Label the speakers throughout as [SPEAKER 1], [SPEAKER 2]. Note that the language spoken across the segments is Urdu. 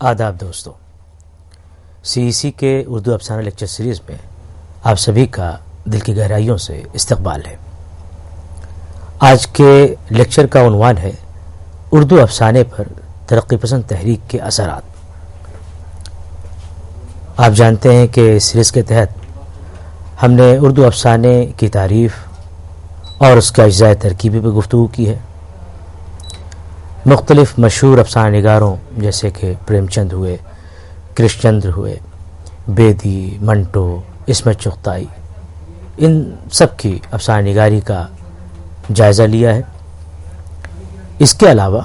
[SPEAKER 1] آداب دوستو، CEC کے اردو افسانہ لیکچر سیریز میں آپ سبھی کا دل کی گہرائیوں سے استقبال ہے۔ آج کے لیکچر کا عنوان ہے اردو افسانے پر ترقی پسند تحریک کے اثرات۔ آپ جانتے ہیں کہ اس سیریز کے تحت ہم نے اردو افسانے کی تعریف اور اس کے اجزاء ترکیبی پر گفتگو کی ہے۔ مختلف مشہور افسانہ نگاروں جیسے کہ پریم چند ہوئے، کرشن چندر ہوئے، بیدی، منٹو، عصمت چغتائی، ان سب کی افسانہ نگاری کا جائزہ لیا ہے۔ اس کے علاوہ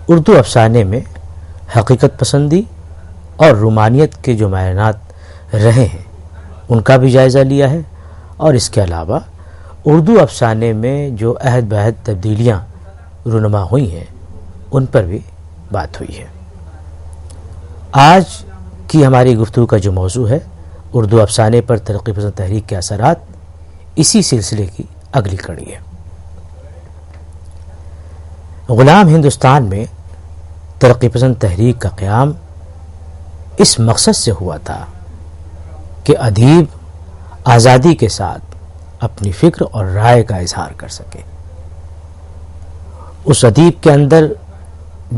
[SPEAKER 1] اردو افسانے میں حقیقت پسندی اور رومانیت کے جو معیارات رہے ہیں ان کا بھی جائزہ لیا ہے، اور اس کے علاوہ اردو افسانے میں جو عہد بعہد تبدیلیاں رونما ہوئی ہیں ان پر بھی بات ہوئی ہے۔ آج کی ہماری گفتگو کا جو موضوع ہے اردو افسانے پر ترقی پسند تحریک کے اثرات، اسی سلسلے کی اگلی کڑی ہے۔ غلام ہندوستان میں ترقی پسند تحریک کا قیام اس مقصد سے ہوا تھا کہ ادیب آزادی کے ساتھ اپنی فکر اور رائے کا اظہار کر سکے۔ اس ادیب کے اندر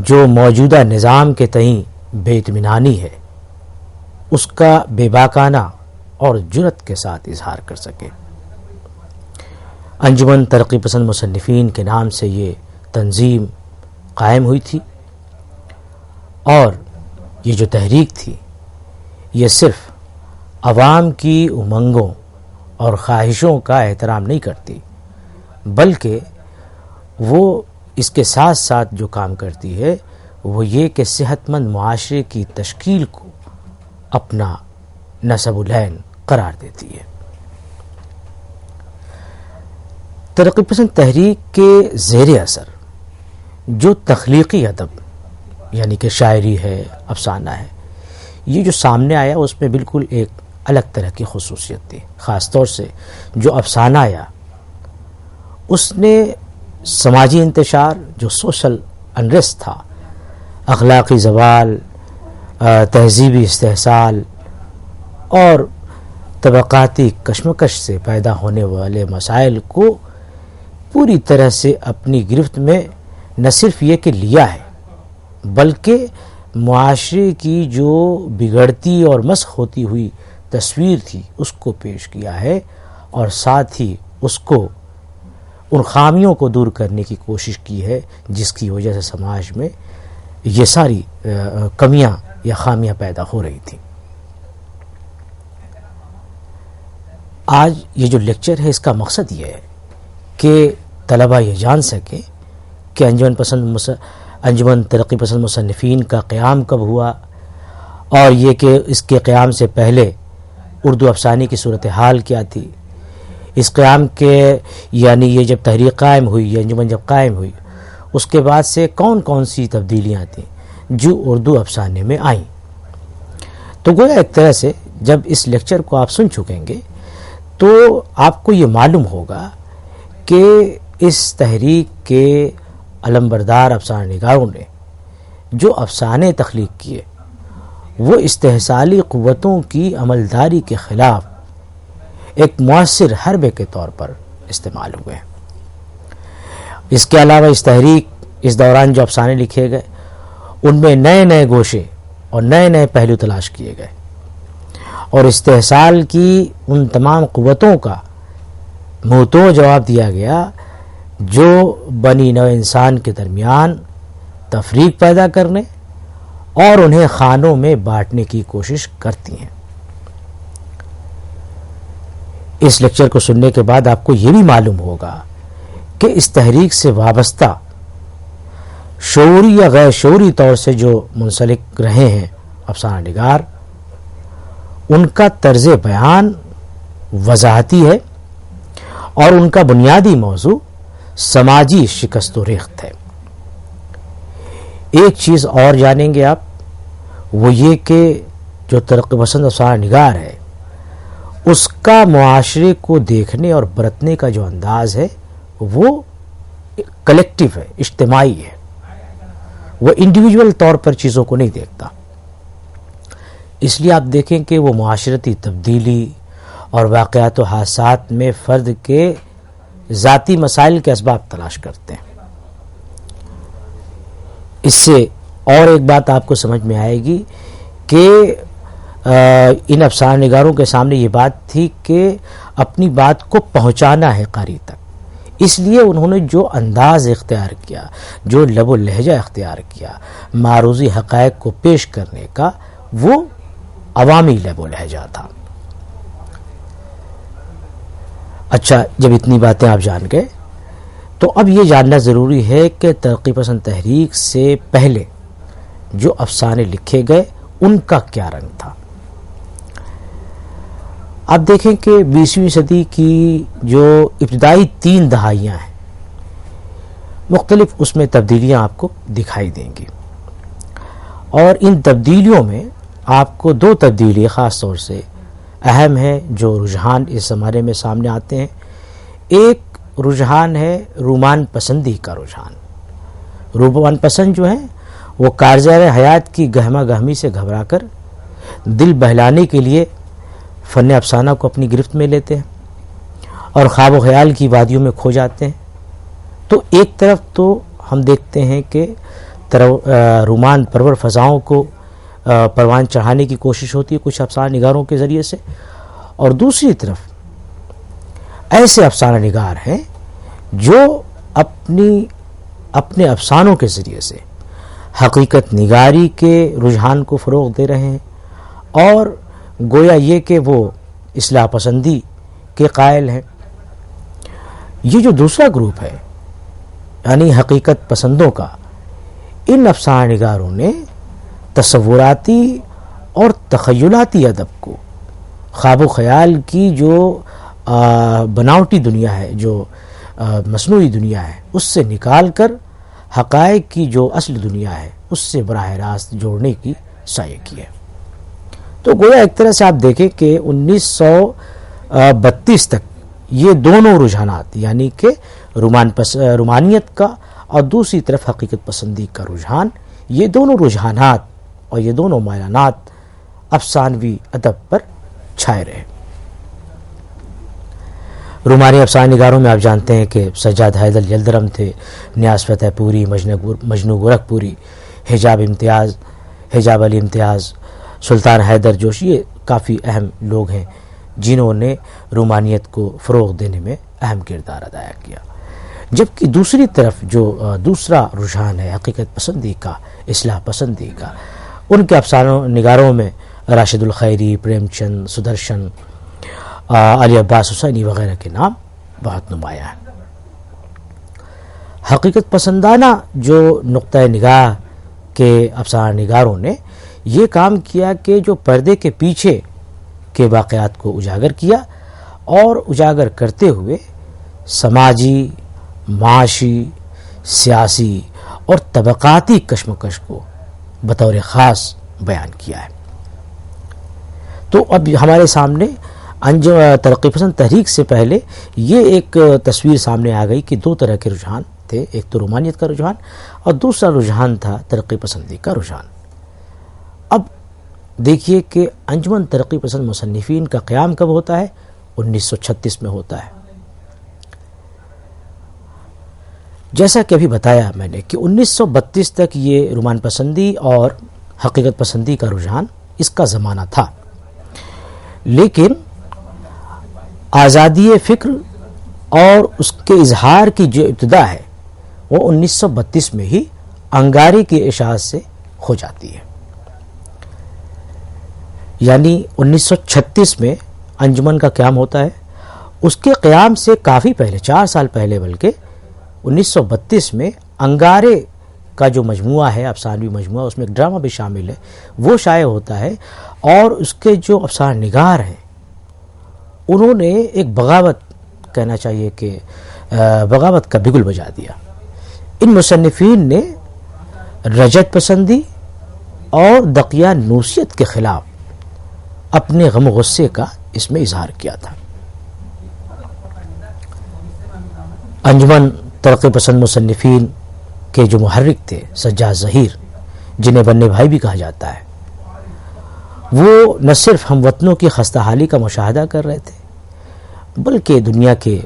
[SPEAKER 1] جو موجودہ نظام کے تئیں بے اطمینانی ہے اس کا بے باکانہ اور جرأت کے ساتھ اظہار کر سکے۔ انجمن ترقی پسند مصنفین کے نام سے یہ تنظیم قائم ہوئی تھی، اور یہ جو تحریک تھی یہ صرف عوام کی امنگوں اور خواہشوں کا احترام نہیں کرتی، بلکہ وہ اس کے ساتھ ساتھ جو کام کرتی ہے وہ یہ کہ صحت مند معاشرے کی تشکیل کو اپنا نصب العین قرار دیتی ہے۔ ترقی پسند تحریک کے زیر اثر جو تخلیقی ادب یعنی کہ شاعری ہے، افسانہ ہے، یہ جو سامنے آیا اس میں بالکل ایک الگ طرح کی خصوصیت تھی۔ خاص طور سے جو افسانہ آیا اس نے سماجی انتشار، جو سوشل انریسٹ تھا، اخلاقی زوال، تہذیبی استحصال اور طبقاتی کشمکش سے پیدا ہونے والے مسائل کو پوری طرح سے اپنی گرفت میں نہ صرف یہ کہ لیا ہے بلکہ معاشرے کی جو بگڑتی اور مسخ ہوتی ہوئی تصویر تھی اس کو پیش کیا ہے، اور ساتھ ہی اس کو ان خامیوں کو دور کرنے کی کوشش کی ہے جس کی وجہ سے سماج میں یہ ساری کمیاں یا خامیاں پیدا ہو رہی تھیں۔ آج یہ جو لیکچر ہے اس کا مقصد یہ ہے کہ طلبہ یہ جان سکیں کہ انجمن ترقی پسند مصنفین کا قیام کب ہوا، اور یہ کہ اس کے قیام سے پہلے اردو افسانے کی صورتحال کیا تھی، اس قیام کے یعنی یہ جب تحریک قائم ہوئی، یہ انجمن جب قائم ہوئی اس کے بعد سے کون کون سی تبدیلیاں تھیں جو اردو افسانے میں آئیں۔ تو گویا ایک طرح سے جب اس لیکچر کو آپ سن چکیں گے تو آپ کو یہ معلوم ہوگا کہ اس تحریک کے علمبردار افسانہ نگاروں نے جو افسانے تخلیق کیے وہ استحصالی قوتوں کی عملداری کے خلاف ایک مؤثر حربے کے طور پر استعمال ہوئے ہیں۔ اس کے علاوہ اس تحریک اس دوران جو افسانے لکھے گئے ان میں نئے نئے گوشے اور نئے نئے پہلو تلاش کیے گئے، اور استحصال کی ان تمام قوتوں کا منہ توڑ جواب دیا گیا جو بنی نوع انسان کے درمیان تفریق پیدا کرنے اور انہیں خانوں میں بانٹنے کی کوشش کرتی ہیں۔ اس لیکچر کو سننے کے بعد آپ کو یہ بھی معلوم ہوگا کہ اس تحریک سے وابستہ شعوری یا غیر شعوری طور سے جو منسلک رہے ہیں افسانہ نگار، ان کا طرز بیان وضاحتی ہے، اور ان کا بنیادی موضوع سماجی شکست و ریخت ہے۔ ایک چیز اور جانیں گے آپ، وہ یہ کہ جو ترقی پسند افسانہ نگار ہے اس کا معاشرے کو دیکھنے اور برتنے کا جو انداز ہے وہ کلیکٹیو ہے، اجتماعی ہے، وہ انڈیویجول طور پر چیزوں کو نہیں دیکھتا، اس لیے آپ دیکھیں کہ وہ معاشرتی تبدیلی اور واقعات و حادثات میں فرد کے ذاتی مسائل کے اسباب تلاش کرتے ہیں. اس سے اور ایک بات آپ کو سمجھ میں آئے گی کہ ان افسانہ نگاروں کے سامنے یہ بات تھی کہ اپنی بات کو پہنچانا ہے قاری تک. اس لیے انہوں نے جو انداز اختیار کیا، جو لب و لہجہ اختیار کیا معروضی حقائق کو پیش کرنے کا، وہ عوامی لب و لہجہ تھا. اچھا، جب اتنی باتیں آپ جان گئے تو اب یہ جاننا ضروری ہے کہ ترقی پسند تحریک سے پہلے جو افسانے لکھے گئے ان کا کیا رنگ تھا. آپ دیکھیں کہ 20ویں صدی کی جو ابتدائی 3 دہائیاں ہیں، مختلف اس میں تبدیلیاں آپ کو دکھائی دیں گی، اور ان تبدیلیوں میں آپ کو 2 تبدیلی خاص طور سے اہم ہیں جو رجحان اس زمانے میں سامنے آتے ہیں. ایک رجحان ہے رومان پسندی کا رجحان. رومان پسند جو ہیں وہ کارزار حیات کی گہما گہمی سے گھبرا کر دل بہلانے کے لیے فن افسانہ کو اپنی گرفت میں لیتے ہیں اور خواب و خیال کی وادیوں میں کھو جاتے ہیں. تو ایک طرف تو ہم دیکھتے ہیں کہ رومان پرور فضاؤں کو پروان چڑھانے کی کوشش ہوتی ہے کچھ افسانہ نگاروں کے ذریعے سے، اور دوسری طرف ایسے افسانہ نگار ہیں جو اپنے افسانوں کے ذریعے سے حقیقت نگاری کے رجحان کو فروغ دے رہے ہیں، اور گویا یہ کہ وہ اصلاح پسندی کے قائل ہیں. یہ جو دوسرا گروپ ہے یعنی حقیقت پسندوں کا، ان افسانہ نگاروں نے تصوراتی اور تخیلاتی ادب کو خواب و خیال کی جو بناوٹی دنیا ہے، جو مصنوعی دنیا ہے، اس سے نکال کر حقائق کی جو اصل دنیا ہے اس سے براہ راست جوڑنے کی سعی کی ہے. تو گویا ایک طرح سے آپ دیکھیں کہ 1932 تک یہ دونوں رجحانات یعنی کہ رومانیت کا اور دوسری طرف حقیقت پسندی کا رجحان، یہ دونوں رجحانات اور یہ دونوں میلانات افسانوی ادب پر چھائے رہے. رومانی افسانہ نگاروں میں آپ جانتے ہیں کہ سجاد حیدر یلدرم تھے، نیاز فتح پوری، مجنو گورکھ پوری، حجاب علی امتیاز، سلطان حیدر جوش. یہ کافی اہم لوگ ہیں جنہوں نے رومانیت کو فروغ دینے میں اہم کردار ادا کیا. جبکہ دوسری طرف جو دوسرا رجحان ہے حقیقت پسندی کا، اصلاح پسندی کا، ان کے افسانہ نگاروں میں راشد الخیری، پریم چند، سدرشن، علی عباس حسینی وغیرہ کے نام بہت نمایاں ہیں. حقیقت پسندانہ جو نقطۂ نگاہ کے افسانہ نگاروں نے یہ کام کیا کہ جو پردے کے پیچھے کے واقعات کو اجاگر کیا، اور اجاگر کرتے ہوئے سماجی، معاشی، سیاسی اور طبقاتی کشمکش کو بطور خاص بیان کیا ہے. تو اب ہمارے سامنے ترقی پسند تحریک سے پہلے یہ ایک تصویر سامنے آ گئی کہ 2 طرح کے رجحان تھے، ایک تو رومانیت کا رجحان اور دوسرا رجحان تھا ترقی پسندی کا رجحان. اب دیکھیے کہ انجمن ترقی پسند مصنفین کا قیام کب ہوتا ہے؟ 1936 میں ہوتا ہے. جیسا کہ ابھی بتایا میں نے کہ 1932 تک یہ رومان پسندی اور حقیقت پسندی کا رجحان اس کا زمانہ تھا، لیکن آزادی فکر اور اس کے اظہار کی جو ابتدا ہے وہ 1932 میں ہی انگارے کی اشاعت سے ہو جاتی ہے. یعنی 1936 میں انجمن کا قیام ہوتا ہے. اس کے قیام سے کافی پہلے، 4 سال پہلے بلکہ 1932 میں انگارے کا جو مجموعہ ہے، افسانوی مجموعہ، اس میں ایک ڈرامہ بھی شامل ہے، وہ شائع ہوتا ہے، اور اس کے جو افسانہ نگار ہیں انہوں نے ایک بغاوت، کہنا چاہیے کہ بغاوت کا بگل بجا دیا. ان مصنفین نے رجت پسندی اور دقیانوسیت کے خلاف اپنے غم و غصے کا اس میں اظہار کیا تھا. انجمن ترقی پسند مصنفین کے جو محرک تھے سجاد ظہیر، جنہیں بننے بھائی بھی کہا جاتا ہے، وہ نہ صرف ہم وطنوں کی خستہ حالی کا مشاہدہ کر رہے تھے بلکہ دنیا کے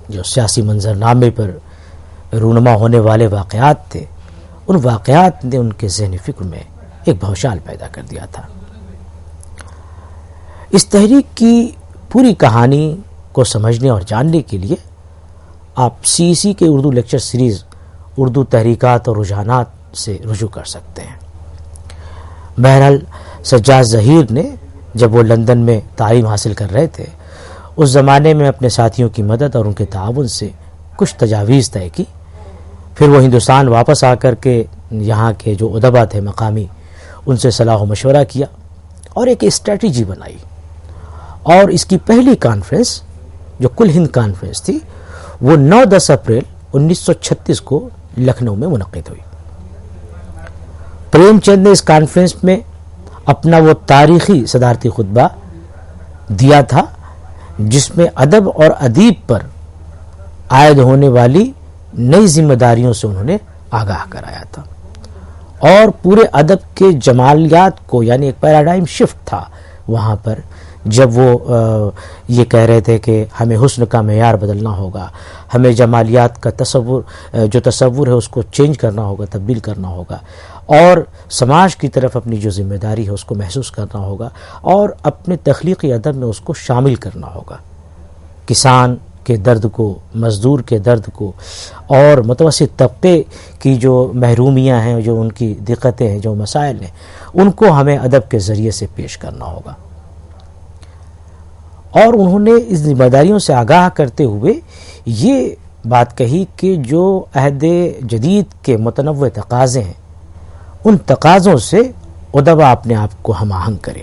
[SPEAKER 1] جو سیاسی منظرنامے پر رونما ہونے والے واقعات تھے ان واقعات نے ان کے ذہنی فکر میں ایک بھوشال پیدا کر دیا تھا۔ اس تحریک کی پوری کہانی کو سمجھنے اور جاننے کے لیے آپ CEC کے اردو لیکچر سیریز اردو تحریکات اور رجحانات سے رجوع کر سکتے ہیں۔ بہرحال سجاد ظہیر نے جب وہ لندن میں تعلیم حاصل کر رہے تھے اس زمانے میں اپنے ساتھیوں کی مدد اور ان کے تعاون سے کچھ تجاویز طے کی، پھر وہ ہندوستان واپس آ کر کے یہاں کے جو ادبا تھے مقامی ان سے صلاح و مشورہ کیا اور ایک اسٹریٹجی بنائی، اور اس کی پہلی کانفرنس جو کل ہند کانفرنس تھی وہ 9-10 اپریل 1936 کو لکھنؤ میں منعقد ہوئی۔ پریم چند نے اس کانفرنس میں اپنا وہ تاریخی صدارتی خطبہ دیا تھا جس میں ادب اور ادیب پر عائد ہونے والی نئی ذمہ داریوں سے انہوں نے آگاہ کرایا تھا، اور پورے ادب کے جمالیات کو، یعنی ایک پیراڈائم شفٹ تھا وہاں پر جب وہ یہ کہہ رہے تھے کہ ہمیں حسن کا معیار بدلنا ہوگا، ہمیں جمالیات کا تصور ہے اس کو چینج کرنا ہوگا، تبدیل کرنا ہوگا، اور سماج کی طرف اپنی جو ذمہ داری ہے اس کو محسوس کرنا ہوگا اور اپنے تخلیقی ادب میں اس کو شامل کرنا ہوگا۔ کسان کے درد کو، مزدور کے درد کو، اور متوسط طبقے کی جو محرومیاں ہیں، جو ان کی دقتیں ہیں، جو مسائل ہیں، ان کو ہمیں ادب کے ذریعے سے پیش کرنا ہوگا۔ اور انہوں نے اس ذمہ داریوں سے آگاہ کرتے ہوئے یہ بات کہی کہ جو عہد جدید کے متنوع تقاضے ہیں ان تقاضوں سے ادبا اپنے آپ کو ہم آہنگ کرے۔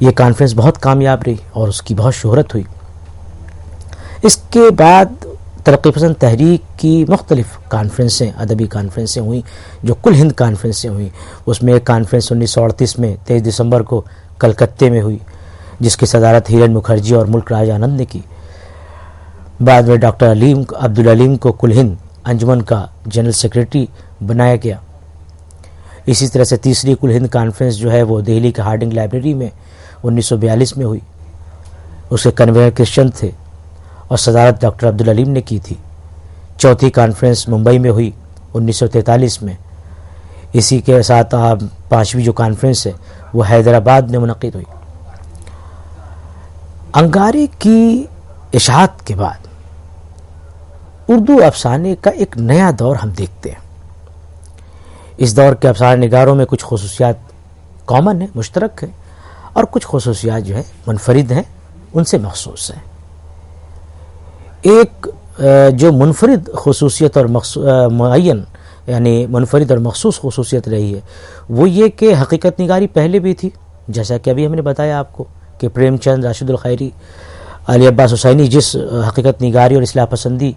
[SPEAKER 1] یہ کانفرنس بہت کامیاب رہی اور اس کی بہت شہرت ہوئی۔ اس کے بعد ترقی پسند تحریک کی مختلف کانفرنسیں، ادبی کانفرنسیں ہوئیں جو کل ہند کانفرنسیں ہوئیں۔ اس میں ایک کانفرنس 1938 میں 23 دسمبر کو کلکتے میں ہوئی جس کی صدارت ہیرن مکھرجی اور ملک راج آنند نے کی۔ بعد میں ڈاکٹر عبدالعلیم کو کل ہند انجمن کا جنرل سیکریٹری بنایا گیا۔ اسی طرح سے تیسری کل ہند کانفرنس جو ہے وہ دہلی کے ہارڈنگ لائبریری میں 1942 میں ہوئی، اس کے کنوینر کرشچن تھے اور صدارت ڈاکٹر عبدالعلیم نے کی تھی۔ چوتھی کانفرنس ممبئی میں ہوئی 1943 میں۔ اسی کے ساتھ پانچویں جو کانفرنس ہے وہ حیدرآباد میں منعقد ہوئی۔ انگارے کی اشاعت کے بعد اردو افسانے کا ایک نیا دور ہم دیکھتے ہیں۔ اس دور کے افسانہ نگاروں میں کچھ خصوصیات کامن ہیں، مشترک ہیں، اور کچھ خصوصیات جو ہیں منفرد ہیں، ان سے مخصوص ہیں۔ ایک جو منفرد خصوصیت اور معین یعنی منفرد اور مخصوص خصوصیت رہی ہے وہ یہ کہ حقیقت نگاری پہلے بھی تھی، جیسا کہ ابھی ہم نے بتایا آپ کو کہ پریم چند، راشد الخیری، علی عباس حسینی جس حقیقت نگاری اور اصلاح پسندی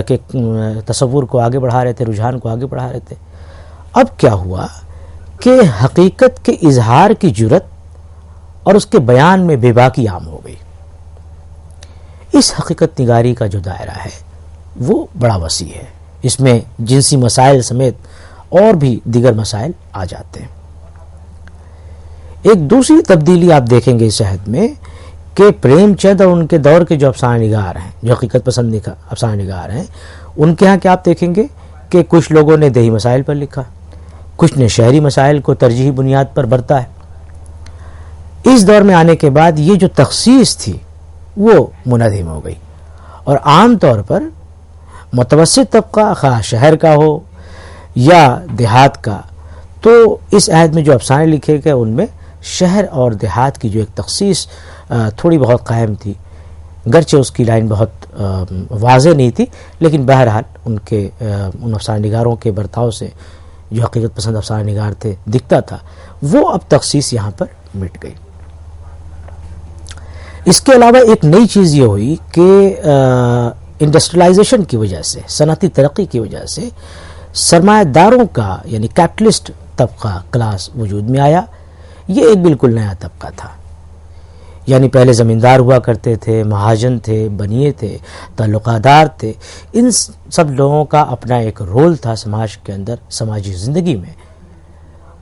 [SPEAKER 1] کے تصور کو آگے بڑھا رہے تھے، رجحان کو آگے بڑھا رہے تھے۔ اب کیا ہوا کہ حقیقت کے اظہار کی جرت اور اس کے بیان میں بے باکی عام ہو گئی۔ اس حقیقت نگاری کا جو دائرہ ہے وہ بڑا وسیع ہے، اس میں جنسی مسائل سمیت اور بھی دیگر مسائل آ جاتے ہیں۔ ایک دوسری تبدیلی آپ دیکھیں گے اس عہد میں کہ پریم چند اور ان کے دور کے جو افسانہ نگار ہیں، جو حقیقت پسند افسانہ نگار ہیں، ان کے ہاں کیا آپ دیکھیں گے کہ کچھ لوگوں نے دیہی مسائل پر لکھا، کچھ نے شہری مسائل کو ترجیحی بنیاد پر برتا ہے۔ اس دور میں آنے کے بعد یہ جو تخصیص تھی وہ منہدم ہو گئی، اور عام طور پر متوسط طبقہ خواہ شہر کا ہو یا دیہات کا، تو اس عہد میں جو افسانے لکھے گئے ان میں شہر اور دیہات کی جو ایک تخصیص تھوڑی بہت قائم تھی، گرچہ اس کی لائن بہت واضح نہیں تھی، لیکن بہرحال ان افسانہ نگاروں کے برتاؤ سے جو حقیقت پسند افسانہ نگار تھے دکھتا تھا، وہ اب تخصیص یہاں پر مٹ گئی۔ اس کے علاوہ ایک نئی چیز یہ ہوئی کہ انڈسٹریلائزیشن کی وجہ سے، صنعتی ترقی کی وجہ سے سرمایہ داروں کا یعنی کیپٹلسٹ طبقہ کلاس وجود میں آیا۔ یہ ایک بالکل نیا طبقہ تھا، یعنی پہلے زمیندار ہوا کرتے تھے، مہاجن تھے، بنیے تھے، تعلقات دار تھے، ان سب لوگوں کا اپنا ایک رول تھا سماج کے اندر، سماجی زندگی میں،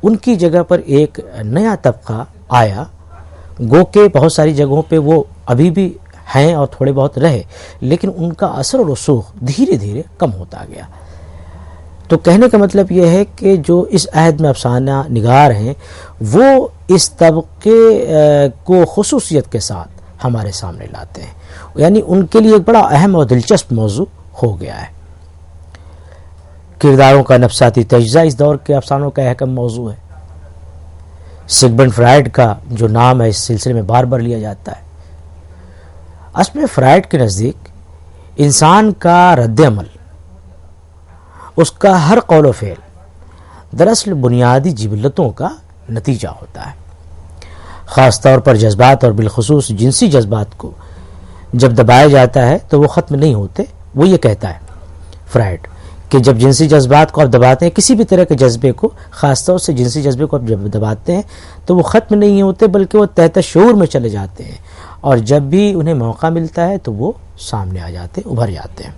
[SPEAKER 1] ان کی جگہ پر ایک نیا طبقہ آیا، گو کہ بہت ساری جگہوں پہ وہ ابھی بھی ہیں اور تھوڑے بہت رہے، لیکن ان کا اثر و رسوخ دھیرے دھیرے کم ہوتا گیا۔ تو کہنے کا مطلب یہ ہے کہ جو اس عہد میں افسانہ نگار ہیں وہ اس طبقے کو خصوصیت کے ساتھ ہمارے سامنے لاتے ہیں، یعنی ان کے لیے ایک بڑا اہم اور دلچسپ موضوع ہو گیا ہے۔ کرداروں کا نفسیاتی تجزیہ اس دور کے افسانوں کا اہم موضوع ہے۔ سگمنڈ فرائڈ کا جو نام ہے اس سلسلے میں بار بار لیا جاتا ہے۔ اصل میں فرائڈ کے نزدیک انسان کا رد عمل، اس کا ہر قول و فعل دراصل بنیادی جبلتوں کا نتیجہ ہوتا ہے۔ خاص طور پر جذبات اور بالخصوص جنسی جذبات کو جب دبایا جاتا ہے تو وہ ختم نہیں ہوتے۔ وہ یہ کہتا ہے فرائڈ کہ جب جنسی جذبات کو آپ دباتے ہیں، کسی بھی طرح کے جذبے کو، خاص طور سے جنسی جذبے کو آپ جب دباتے ہیں تو وہ ختم نہیں ہوتے بلکہ وہ تحت شعور میں چلے جاتے ہیں، اور جب بھی انہیں موقع ملتا ہے تو وہ سامنے آ جاتے ہیں، ابھر جاتے ہیں۔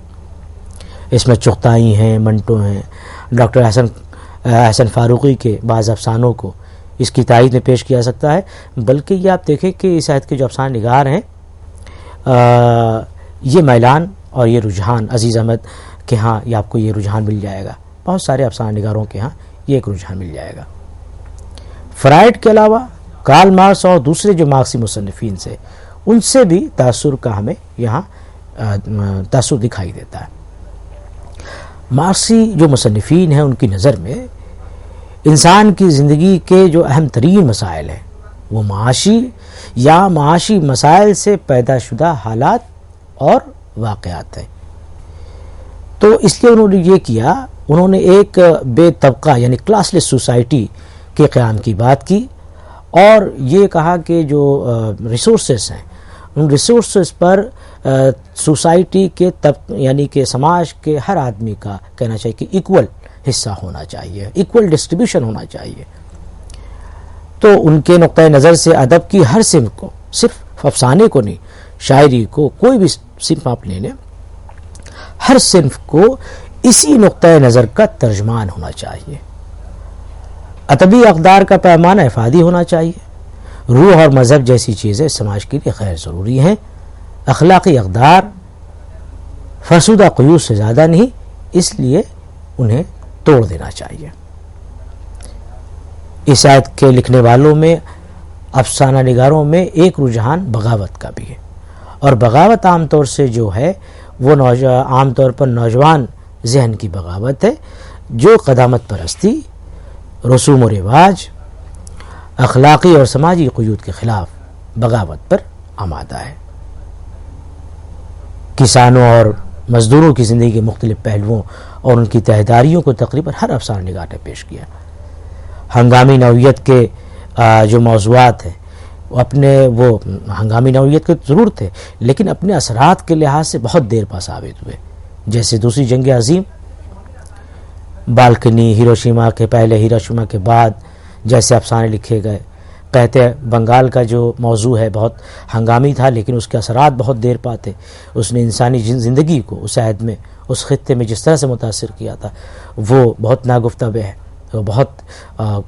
[SPEAKER 1] اس میں چغتائی ہیں، منٹو ہیں۔ ڈاکٹر حسن فاروقی کے بعض افسانوں کو اس کی تائید میں پیش کیا سکتا ہے، بلکہ یہ آپ دیکھیں کہ اس عہد کے جو افسانہ نگار ہیں یہ میلان اور یہ رجحان، عزیز احمد کہ ہاں یہ آپ کو یہ رجحان مل جائے گا، بہت سارے افسانہ نگاروں کے ہاں یہ ایک رجحان مل جائے گا۔ فرائڈ کے علاوہ کارل مارکس اور دوسرے جو مارکسی مصنفین سے، ان سے بھی تاثر کا ہمیں یہاں تاثر دکھائی دیتا ہے۔ مارکسی جو مصنفین ہیں ان کی نظر میں انسان کی زندگی کے جو اہم ترین مسائل ہیں وہ معاشی یا معاشی مسائل سے پیدا شدہ حالات اور واقعات ہیں۔ تو اس لیے انہوں نے یہ کیا، انہوں نے ایک بے طبقہ یعنی کلاس لیس سوسائٹی کے قیام کی بات کی، اور یہ کہا کہ جو ریسورسز ہیں ان ریسورسز پر سوسائٹی کے یعنی کہ سماج کے ہر آدمی کا کہنا چاہیے کہ ایکول حصہ ہونا چاہیے، ایکول ڈسٹریبیوشن ہونا چاہیے۔ تو ان کے نقطۂ نظر سے ادب کی ہر صنف کو، صرف افسانے کو نہیں، شاعری کو، کوئی بھی صنف آپ لے لیں، ہر صنف کو اسی نقطۂ نظر کا ترجمان ہونا چاہیے۔ ادبی اقدار کا پیمانہ افادی ہونا چاہیے۔ روح اور مذہب جیسی چیزیں سماج کے لیے غیر ضروری ہیں۔ اخلاقی اقدار فرسودہ قیود سے زیادہ نہیں، اس لیے انہیں توڑ دینا چاہیے۔ اس آیت کے لکھنے والوں میں، افسانہ نگاروں میں ایک رجحان بغاوت کا بھی ہے، اور بغاوت عام طور سے جو ہے وہ عام طور پر نوجوان ذہن کی بغاوت ہے جو قدامت پرستی، رسوم و رواج، اخلاقی اور سماجی قیود کے خلاف بغاوت پر آمادہ ہے۔ کسانوں اور مزدوروں کی زندگی کے مختلف پہلوؤں اور ان کی تہداریوں کو تقریباً ہر افسانہ نگار نے پیش کیا۔ ہنگامی نوعیت کے جو موضوعات ہیں وہ ہنگامی نوعیت کے ضرور تھے، لیکن اپنے اثرات کے لحاظ سے بہت دیر پا ثابت ہوئے، جیسے دوسری جنگ عظیم، بالکنی، ہیروشیما کے پہلے، ہیروشیما کے بعد جیسے افسانے لکھے گئے۔ قحط بنگال کا جو موضوع ہے بہت ہنگامی تھا، لیکن اس کے اثرات بہت دیر پاتے۔ اس نے انسانی زندگی کو اس عہد میں، اس خطے میں جس طرح سے متاثر کیا تھا وہ بہت ناگفتہ ہے، وہ بہت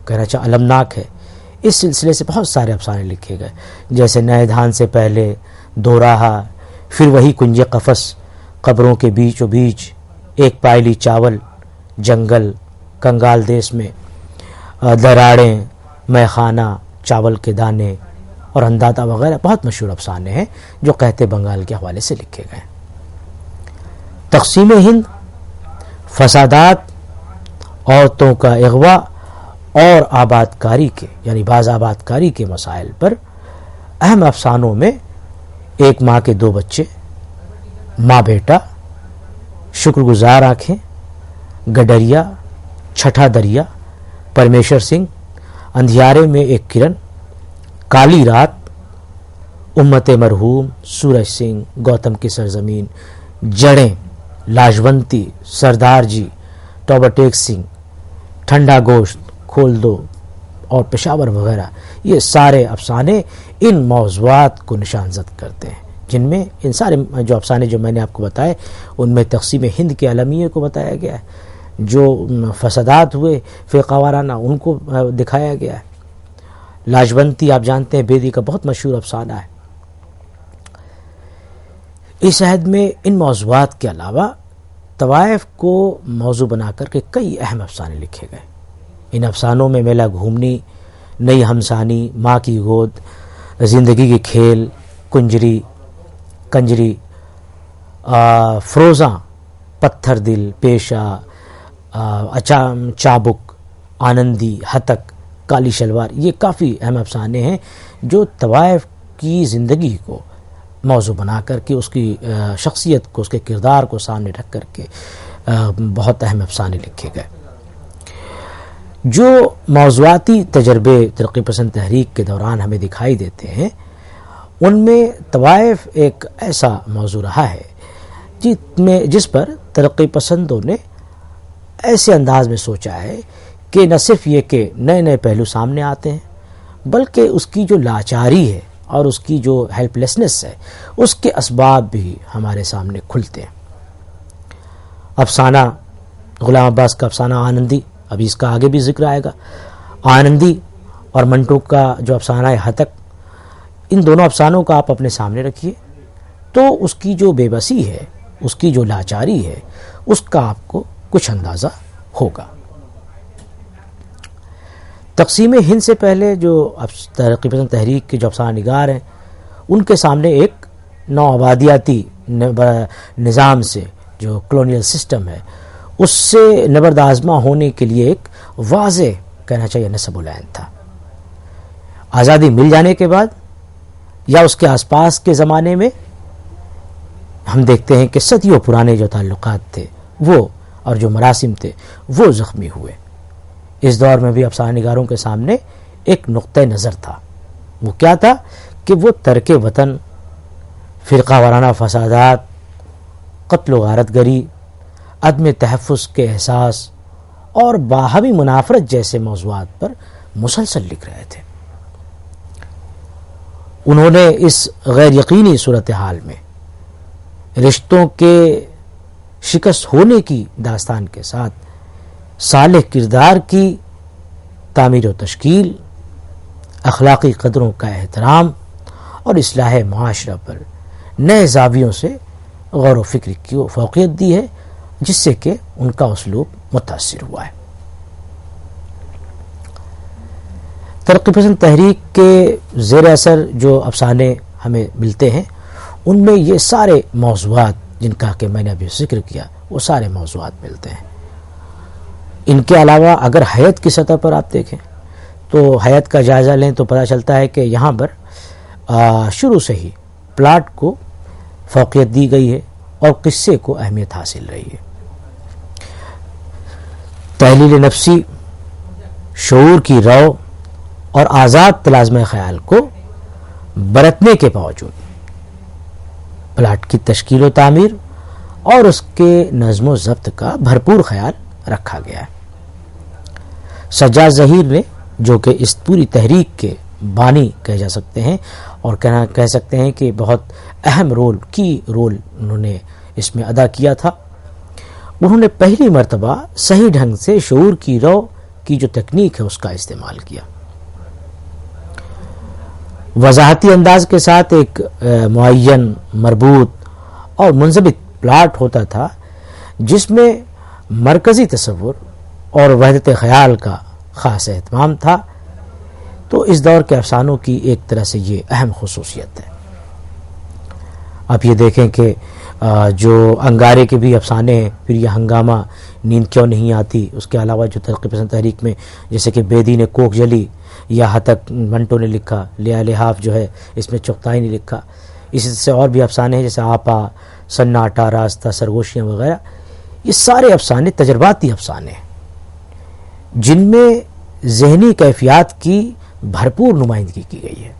[SPEAKER 1] کہنا چاہیے المناک ہے۔ اس سلسلے سے بہت سارے افسانے لکھے گئے، جیسے نئے دھان سے پہلے، دو راہا، پھر وہی کنج قفس، قبروں کے بیچ و بیچ، ایک پائلی چاول، جنگل، کنگال دیس میں، دراڑیں، میخانہ، چاول کے دانے اور انداتا وغیرہ بہت مشہور افسانے ہیں جو قحط بنگال کے حوالے سے لکھے گئے۔ تقسیم ہند، فسادات، عورتوں کا اغوا اور آباد کاری کے یعنی باز آباد کاری کے مسائل پر اہم افسانوں میں ایک ماں کے دو بچے، ماں بیٹا، شکر گزار آنکھیں، گڈریا، چھٹا دریا، پرمیشور سنگھ، اندھیارے میں ایک کرن، کالی رات، امت مرحوم، سورج سنگھ، گوتم کی سرزمین، جڑیں، لاجونتی، سردار جی، ٹوبا ٹیک سنگھ، ٹھنڈا گوشت، کھول دو اور پشاور وغیرہ، یہ سارے افسانے ان موضوعات کو نشان زد کرتے ہیں، جن میں ان سارے جو افسانے جو میں نے آپ کو بتائے ان میں تقسیم ہند کے المیے کو بتایا گیا ہے، جو فسادات ہوئے فرقہ وارانہ ان کو دکھایا گیا ہے۔ لاجونتی آپ جانتے ہیں بیدی کا بہت مشہور افسانہ ہے۔ اس عہد میں ان موضوعات کے علاوہ طوائف کو موضوع بنا کر کے کئی اہم افسانے لکھے گئے۔ ان افسانوں میں میلہ گھومنی، نئی ہمسانی، ماں کی گود، زندگی کے کھیل، کنجری، فروزاں، پتھر دل، پیشہ، چابک، آنندی، ہتک، کالی شلوار، یہ کافی اہم افسانے ہیں جو طوائف کی زندگی کو موضوع بنا کر کے اس کی شخصیت کو، اس کے کردار کو سامنے رکھ کر کے بہت اہم افسانے لکھے گئے۔ جو موضوعاتی تجربے ترقی پسند تحریک کے دوران ہمیں دکھائی دیتے ہیں، ان میں طوائف ایک ایسا موضوع رہا ہے جس پر ترقی پسندوں نے ایسے انداز میں سوچا ہے کہ نہ صرف یہ کہ نئے نئے پہلو سامنے آتے ہیں، بلکہ اس کی جو لاچاری ہے اور اس کی جو ہیلپ لیسنس ہے، اس کے اسباب بھی ہمارے سامنے کھلتے ہیں۔ افسانہ غلام عباس کا افسانہ آنندی، ابھی اس کا آگے بھی ذکر آئے گا۔ آنندی اور منٹو کا جو افسانہ ہے ہتک، ان دونوں افسانوں کا آپ اپنے سامنے رکھیے تو اس کی جو بے بسی ہے، اس کی جو لاچاری ہے، اس کا آپ کو کچھ اندازہ ہوگا۔ تقسیم ہند سے پہلے جو ترقی پسند تحریک کے جو افسانہ نگار ہیں، ان کے سامنے ایک نو آبادیاتی نظام سے، جو کلونیل سسٹم ہے، اس سے نبرد آزما ہونے کے لیے ایک واضح کہنا چاہیے نصب العین تھا۔ آزادی مل جانے کے بعد یا اس کے آس پاس کے زمانے میں ہم دیکھتے ہیں کہ صدیوں پرانے جو تعلقات تھے وہ اور جو مراسم تھے وہ زخمی ہوئے۔ اس دور میں بھی افسانہ نگاروں کے سامنے ایک نقطہ نظر تھا۔ وہ کیا تھا کہ وہ ترک وطن، فرقہ وارانہ فسادات، قتل و غارت گری، عدم تحفظ کے احساس اور باہمی منافرت جیسے موضوعات پر مسلسل لکھ رہے تھے۔ انہوں نے اس غیر یقینی صورتحال میں رشتوں کے شکست ہونے کی داستان کے ساتھ صالح کردار کی تعمیر و تشکیل، اخلاقی قدروں کا احترام اور اصلاح معاشرہ پر نئے زاویوں سے غور و فکر کی فوقیت دی ہے، جس سے کہ ان کا اسلوب متاثر ہوا ہے۔ ترقی پسند تحریک کے زیر اثر جو افسانے ہمیں ملتے ہیں، ان میں یہ سارے موضوعات جن کا کہ میں نے ابھی ذکر کیا، وہ سارے موضوعات ملتے ہیں۔ ان کے علاوہ اگر حیت کی سطح پر آپ دیکھیں تو حیت کا جائزہ لیں تو پتہ چلتا ہے کہ یہاں پر شروع سے ہی پلاٹ کو فوقیت دی گئی ہے اور قصے کو اہمیت حاصل رہی ہے۔ تحلیل نفسی، شعور کی رو اور آزاد تلازمہ خیال کو برتنے کے باوجود پلاٹ کی تشکیل و تعمیر اور اس کے نظم و ضبط کا بھرپور خیال رکھا گیا ہے۔ سجاد ظہیر نے، جو کہ اس پوری تحریک کے بانی کہے جا سکتے ہیں اور کہہ سکتے ہیں کہ بہت اہم رول انہوں نے اس میں ادا کیا تھا، انہوں نے پہلی مرتبہ صحیح ڈھنگ سے شعور کی رو کی جو تکنیک ہے اس کا استعمال کیا۔ وضاحتی انداز کے ساتھ ایک معین، مربوط اور منضبط پلاٹ ہوتا تھا جس میں مرکزی تصور اور وحدت خیال کا خاص اہتمام تھا۔ تو اس دور کے افسانوں کی ایک طرح سے یہ اہم خصوصیت ہے۔ آپ یہ دیکھیں کہ جو انگارے کے بھی افسانے ہیں، پھر یہ ہنگامہ، نیند کیوں نہیں آتی، اس کے علاوہ جو ترقی پسند تحریک میں جیسے کہ بیدی نے کوک جلی، یا ہتک منٹو نے لکھا، لیا لحاف جو ہے اس میں چغتائی نے لکھا، اسی سے اور بھی افسانے ہیں جیسے آپا، سناٹا، راستہ، سرگوشیاں وغیرہ۔ یہ سارے افسانے تجرباتی افسانے ہیں جن میں ذہنی کیفیات کی بھرپور نمائندگی کی گئی ہے۔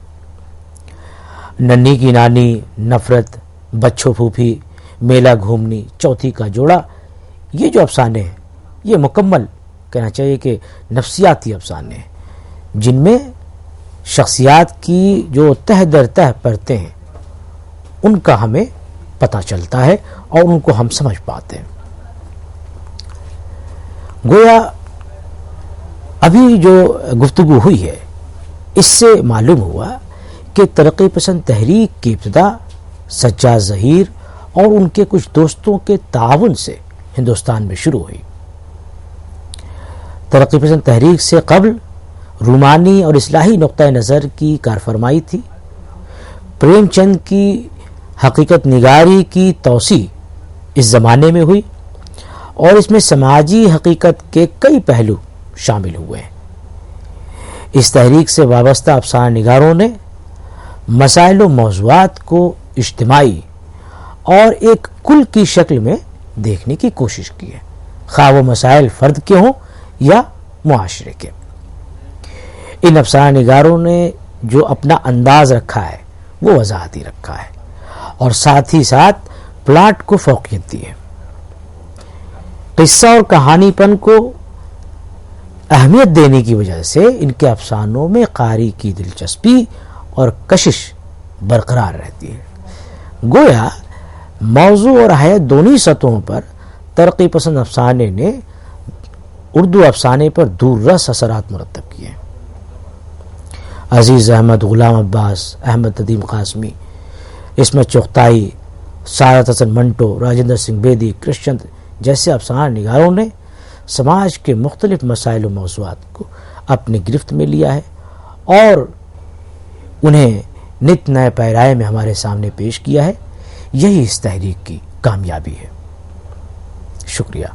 [SPEAKER 1] ننھی کی نانی، نفرت، بچھو پھوپھی، میلہ گھومنی، چوتھی کا جوڑا، یہ جو افسانے ہیں یہ مکمل کہنا چاہیے کہ نفسیاتی افسانے ہیں جن میں شخصیات کی جو تہ در تہ پرتیں ہیں ان کا ہمیں پتہ چلتا ہے اور ان کو ہم سمجھ پاتے ہیں۔ گویا ابھی جو گفتگو ہوئی ہے اس سے معلوم ہوا کہ ترقی پسند تحریک کی ابتدا سجاد ظہیر اور ان کے کچھ دوستوں کے تعاون سے ہندوستان میں شروع ہوئی۔ ترقی پسند تحریک سے قبل رومانی اور اصلاحی نقطہ نظر کی کارفرمائی تھی۔ پریم چند کی حقیقت نگاری کی توسیع اس زمانے میں ہوئی اور اس میں سماجی حقیقت کے کئی پہلو شامل ہوئے ہیں۔ اس تحریک سے وابستہ افسانہ نگاروں نے مسائل و موضوعات کو اجتماعی اور ایک کل کی شکل میں دیکھنے کی کوشش کی ہے، خواہ وہ مسائل فرد کے ہوں یا معاشرے کے۔ ان افسانہ نگاروں نے جو اپنا انداز رکھا ہے وہ وضاحتی رکھا ہے اور ساتھ ہی ساتھ پلاٹ کو فوقیت دی ہے۔ قصہ اور کہانی پن کو اہمیت دینے کی وجہ سے ان کے افسانوں میں قاری کی دلچسپی اور کشش برقرار رہتی ہے۔ گویا موضوع اور حیت دونوں سطحوں پر ترقی پسند افسانے نے اردو افسانے پر دور رس اثرات مرتب کیے ہیں۔ عزیز احمد، غلام عباس، احمد ندیم قاسمی، عصمت چغتائی، سعادت حسن منٹو، راجندر سنگھ بیدی، کرشن جیسے افسانہ نگاروں نے سماج کے مختلف مسائل و موضوعات کو اپنی گرفت میں لیا ہے اور انہیں نت نئے پیرائے میں ہمارے سامنے پیش کیا ہے۔ یہی اس تحریک کی کامیابی ہے۔ شکریہ۔